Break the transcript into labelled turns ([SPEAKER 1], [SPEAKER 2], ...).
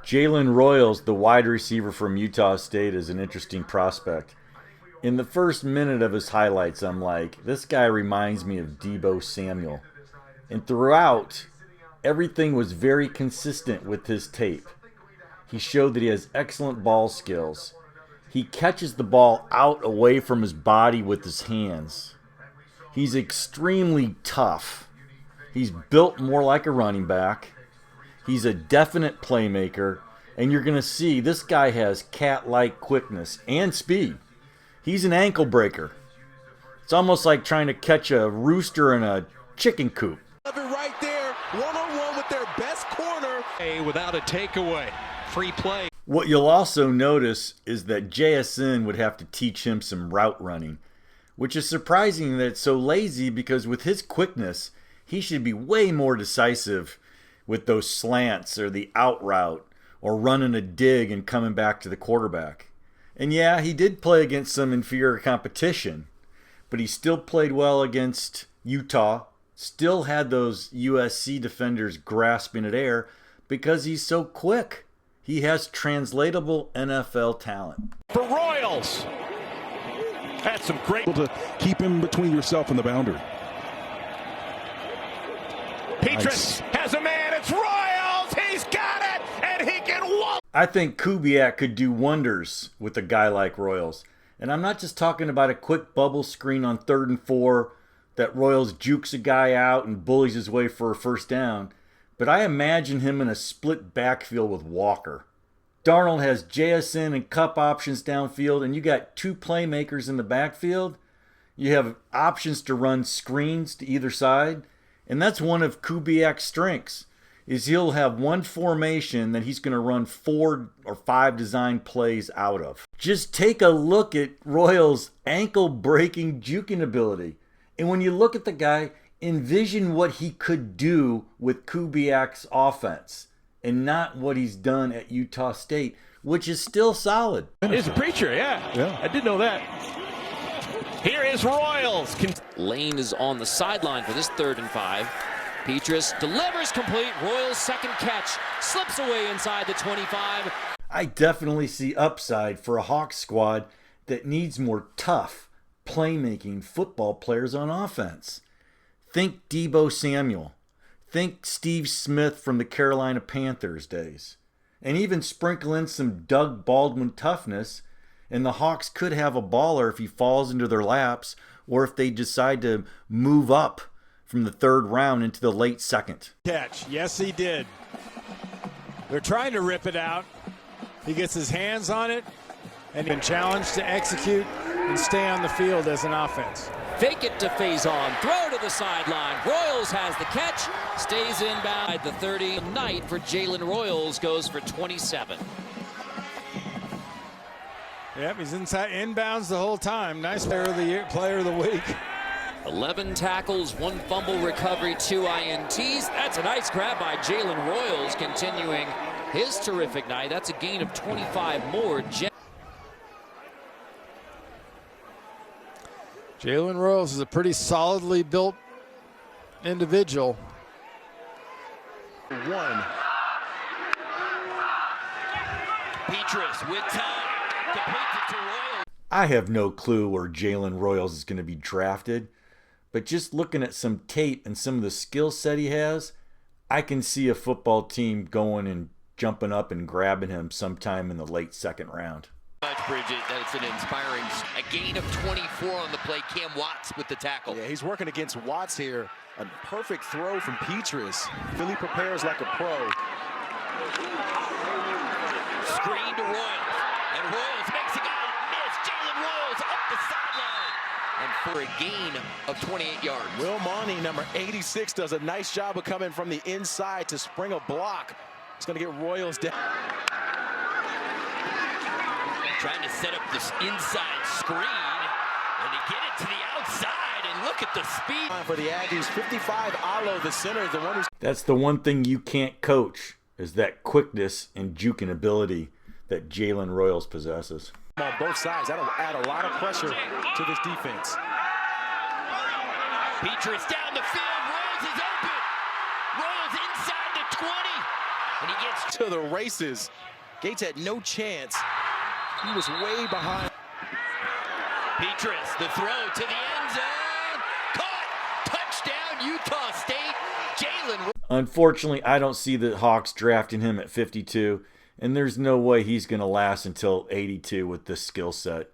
[SPEAKER 1] Jalen Royals, the wide receiver from Utah State, is an interesting prospect. In the first minute of his highlights, I'm like, this guy reminds me of Deebo Samuel. And throughout, everything was very consistent with his tape. He showed that he has excellent ball skills. He catches the ball out away from his body with his hands. He's extremely tough. He's built more like a running back. He's a definite playmaker, and you're going to see this guy has cat-like quickness and speed. He's an ankle breaker. It's almost like trying to catch a rooster in a chicken coop.
[SPEAKER 2] Right there, one-on-one with their best corner. Without a takeaway, free play.
[SPEAKER 1] What you'll also notice is that JSN would have to teach him some route running, which is surprising that it's so lazy because with his quickness, he should be way more decisive with those slants or the out route or running a dig and coming back to the quarterback. And yeah, he did play against some inferior competition, but he still played well against Utah, still had those USC defenders grasping at air because he's so quick. He has translatable NFL talent.
[SPEAKER 2] For Royals. That's some great
[SPEAKER 3] to keep him between yourself and the boundary.
[SPEAKER 2] Petrus has a man. It's Royals. He's got it, and he can walk.
[SPEAKER 1] I think Kubiak could do wonders with a guy like Royals. And I'm not just talking about a quick bubble screen on 3rd and 4 that Royals jukes a guy out and bullies his way for a first down, but I imagine him in a split backfield with Walker. Darnold has JSN and Cup options downfield, and you got two playmakers in the backfield. You have options to run screens to either side. And that's one of Kubiak's strengths, is he'll have one formation that he's going to run 4 or 5 design plays out of. Just take a look at Royals' ankle-breaking juking ability. And when you look at the guy, envision what he could do with Kubiak's offense and not what he's done at Utah State, which is still solid.
[SPEAKER 2] He's a preacher, yeah. I did know that. Here is Royals.
[SPEAKER 4] Lane is on the sideline for this 3rd and 5. Petrus delivers complete. Royals' second catch slips away inside the 25.
[SPEAKER 1] I definitely see upside for a Hawks squad that needs more tough, playmaking football players on offense. Think Deebo Samuel. Think Steve Smith from the Carolina Panthers days. And even sprinkle in some Doug Baldwin toughness, and the Hawks could have a baller if he falls into their laps or if they decide to move up from the 3rd round into the late 2nd.
[SPEAKER 5] Catch. Yes, he did. They're trying to rip it out. He gets his hands on it and been challenged to execute and stay on the field as an offense.
[SPEAKER 4] Fake it to Faison. Throw to the sideline. Royals has the catch. Stays inbound at the 30. Night for Jalen Royals goes for 27.
[SPEAKER 5] Yep, he's inside inbounds the whole time. Nice player of the year, player of the week.
[SPEAKER 4] 11 tackles, 1 fumble recovery, 2 INTs. That's a nice grab by Jalen Royals, continuing his terrific night. That's a gain of 25 more.
[SPEAKER 5] Jalen Royals is a pretty solidly built individual.
[SPEAKER 2] 1. Petrus with time.
[SPEAKER 1] I have no clue where Jalen Royals is going to be drafted, but just looking at some tape and some of the skill set he has, I can see a football team going and jumping up and grabbing him sometime in the late 2nd round.
[SPEAKER 6] Bridget, that's an inspiring. A gain of 24 on the play. Cam Watts with the tackle.
[SPEAKER 7] Yeah, he's working against Watts here. A perfect throw from Petrus. Philly prepares like a pro.
[SPEAKER 6] Screen to Royals. And Royals makes a guy miss. Jalen Royals up the sideline. And for a gain of 28 yards.
[SPEAKER 7] Will Monty, number 86, does a nice job of coming from the inside to spring a block. It's going to get Royals down.
[SPEAKER 6] Trying to set up this inside screen. And to get it to the outside. And look at the speed.
[SPEAKER 7] For the Aggies, 55, Alo, the center, the one who's...
[SPEAKER 1] That's the one thing you can't coach, is that quickness and juking ability that Jalen Royals possesses.
[SPEAKER 7] On both sides, that'll add a lot of pressure to this defense.
[SPEAKER 6] Petrus down the field. Royals is open. Royals inside the 20. And he gets
[SPEAKER 7] to the races. Gates had no chance. He was way behind.
[SPEAKER 6] Petrus, the throw to the end zone. Caught. Touchdown, Utah State. Jalen.
[SPEAKER 1] Unfortunately, I don't see the Hawks drafting him at 52, and there's no way he's going to last until 82 with this skill set.